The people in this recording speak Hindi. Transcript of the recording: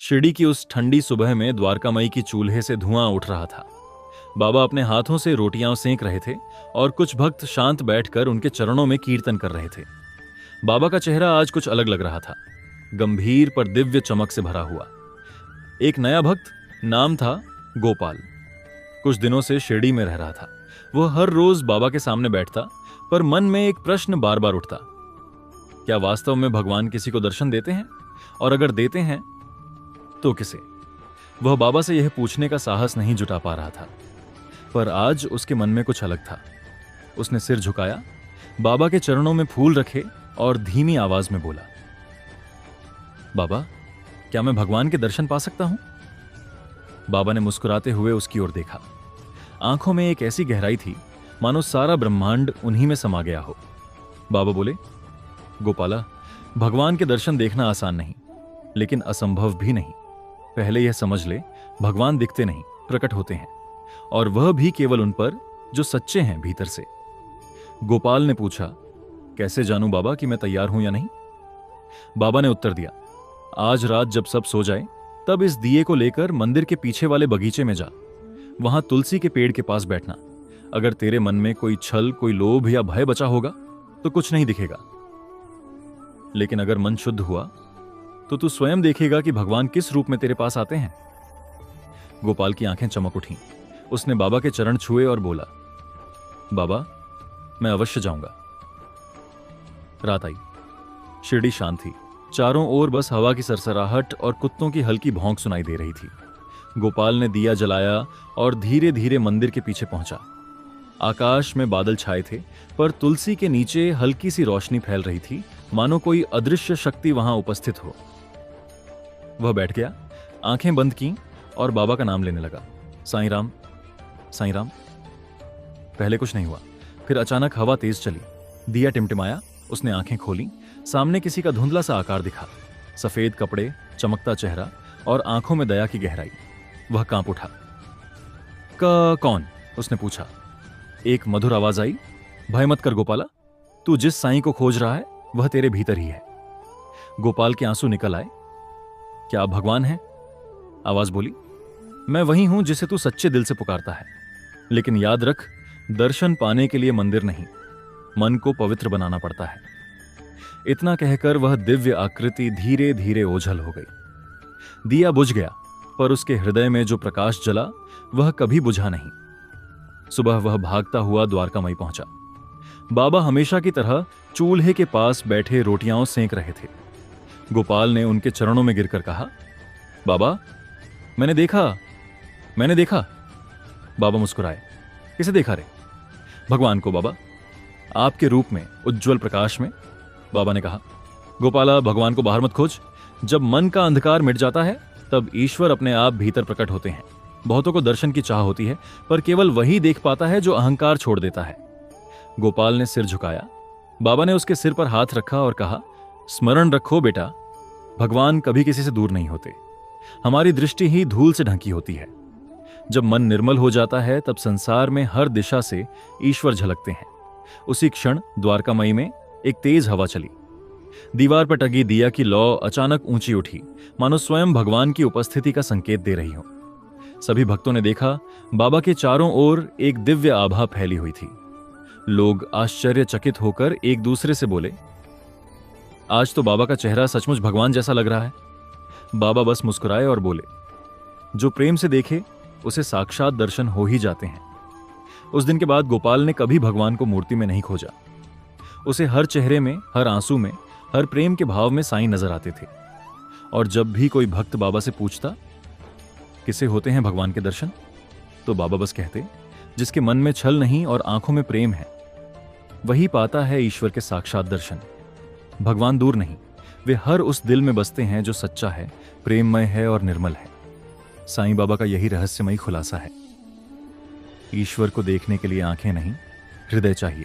शिरडी की उस ठंडी सुबह में द्वारकामाई की चूल्हे से धुआं उठ रहा था। बाबा अपने हाथों से रोटियां सेंक रहे थे और कुछ भक्त शांत बैठकर उनके चरणों में कीर्तन कर रहे थे। बाबा का चेहरा आज कुछ अलग लग रहा था, गंभीर पर दिव्य चमक से भरा हुआ। एक नया भक्त, नाम था गोपाल, कुछ दिनों से शिरडी में रह रहा था। वह हर रोज बाबा के सामने बैठता, पर मन में एक प्रश्न बार बार उठता, क्या वास्तव में भगवान किसी को दर्शन देते हैं? और अगर देते हैं तो किसे? वह बाबा से यह पूछने का साहस नहीं जुटा पा रहा था, पर आज उसके मन में कुछ अलग था। उसने सिर झुकाया, बाबा के चरणों में फूल रखे और धीमी आवाज में बोला, बाबा, क्या मैं भगवान के दर्शन पा सकता हूं? बाबा ने मुस्कुराते हुए उसकी ओर देखा। आंखों में एक ऐसी गहराई थी मानो सारा ब्रह्मांड उन्हीं में समा गया हो। बाबा बोले, गोपाला, भगवान के दर्शन देखना आसान नहीं, लेकिन असंभव भी नहीं। पहले यह समझ ले, भगवान दिखते नहीं, प्रकट होते हैं, और वह भी केवल उन पर जो सच्चे हैं भीतर से। गोपाल ने पूछा, कैसे जानूं बाबा कि मैं तैयार हूं या नहीं? बाबा ने उत्तर दिया, आज रात जब सब सो जाए तब इस दिए को लेकर मंदिर के पीछे वाले बगीचे में जा। वहां तुलसी के पेड़ के पास बैठना। अगर तेरे मन में कोई छल, कोई लोभ या भय बचा होगा तो कुछ नहीं दिखेगा, लेकिन अगर मन शुद्ध हुआ तो तू स्वयं देखेगा कि भगवान किस रूप में तेरे पास आते हैं। गोपाल की आंखें चमक उठीं। उसने बाबा के चरण छुए और बोला, बाबा, मैं अवश्य जाऊंगा। रात आई। शिरडी शांत थी। चारों ओर बस हवा की सरसराहट और कुत्तों की हल्की भौंक सुनाई दे रही थी। गोपाल ने दिया जलाया और धीरे धीरे मंदिर के पीछे पहुंचा। आकाश में बादल छाए थे, पर तुलसी के नीचे हल्की सी रोशनी फैल रही थी, मानो कोई अदृश्य शक्ति वहां उपस्थित हो। वह बैठ गया, आंखें बंद की और बाबा का नाम लेने लगा, साईं राम, साईं राम। पहले कुछ नहीं हुआ, फिर अचानक हवा तेज चली, दिया टिमटिमाया। उसने आंखें खोली। सामने किसी का धुंधला सा आकार दिखा, सफेद कपड़े, चमकता चेहरा और आंखों में दया की गहराई। वह कांप उठा। कौन? उसने पूछा। एक मधुर आवाज आई, भय मत कर गोपाला, तू जिस साईं को खोज रहा है वह तेरे भीतर ही है। गोपाल के आंसू निकल आए। क्या आप भगवान हैं? आवाज बोली, मैं वही हूं जिसे तू सच्चे दिल से पुकारता है, लेकिन याद रख, दर्शन पाने के लिए मंदिर नहीं, मन को पवित्र बनाना पड़ता है। इतना कहकर वह दिव्य आकृति धीरे धीरे ओझल हो गई। दिया बुझ गया, पर उसके हृदय में जो प्रकाश जला वह कभी बुझा नहीं। सुबह वह भागता हुआ द्वारकामाई पहुंचा। बाबा हमेशा की तरह चूल्हे के पास बैठे रोटियां सेंक रहे थे। गोपाल ने उनके चरणों में गिरकर कहा, बाबा, मैंने देखा। बाबा मुस्कुराए। किसे देखा रे? भगवान को बाबा, आपके रूप में, उज्जवल प्रकाश में। बाबा ने कहा, गोपाला, भगवान को बाहर मत खोज। जब मन का अंधकार मिट जाता है तब ईश्वर अपने आप भीतर प्रकट होते हैं। बहुतों को दर्शन की चाह होती है, पर केवल वही देख पाता है जो अहंकार छोड़ देता है। गोपाल ने सिर झुकाया। बाबा ने उसके सिर पर हाथ रखा और कहा, स्मरण रखो बेटा, भगवान कभी किसी से दूर नहीं होते। हमारी दृष्टि ही धूल से ढकी होती है। जब मन निर्मल हो जाता है तब संसार में हर दिशा से ईश्वर झलकते हैं। उसी क्षण द्वारकामाई में एक तेज हवा चली। दीवार पर टंगी दिया की लौ अचानक ऊंची उठी, मानो स्वयं भगवान की उपस्थिति का संकेत दे रही हो। सभी भक्तों ने देखा, बाबा के चारों ओर एक दिव्य आभा फैली हुई थी। लोग आश्चर्यचकित होकर एक दूसरे से बोले, आज तो बाबा का चेहरा सचमुच भगवान जैसा लग रहा है। बाबा बस मुस्कुराए और बोले, जो प्रेम से देखे उसे साक्षात दर्शन हो ही जाते हैं। उस दिन के बाद गोपाल ने कभी भगवान को मूर्ति में नहीं खोजा। उसे हर चेहरे में, हर आंसू में, हर प्रेम के भाव में साईं नजर आते थे। और जब भी कोई भक्त बाबा से पूछता, किसे होते हैं भगवान के दर्शन, तो बाबा बस कहते, जिसके मन में छल नहीं और आंखों में प्रेम है, वही पाता है ईश्वर के साक्षात दर्शन। भगवान दूर नहीं, वे हर उस दिल में बसते हैं जो सच्चा है, प्रेममय है और निर्मल है। साईं बाबा का यही रहस्यमयी खुलासा है। ईश्वर को देखने के लिए आंखें नहीं, हृदय चाहिए।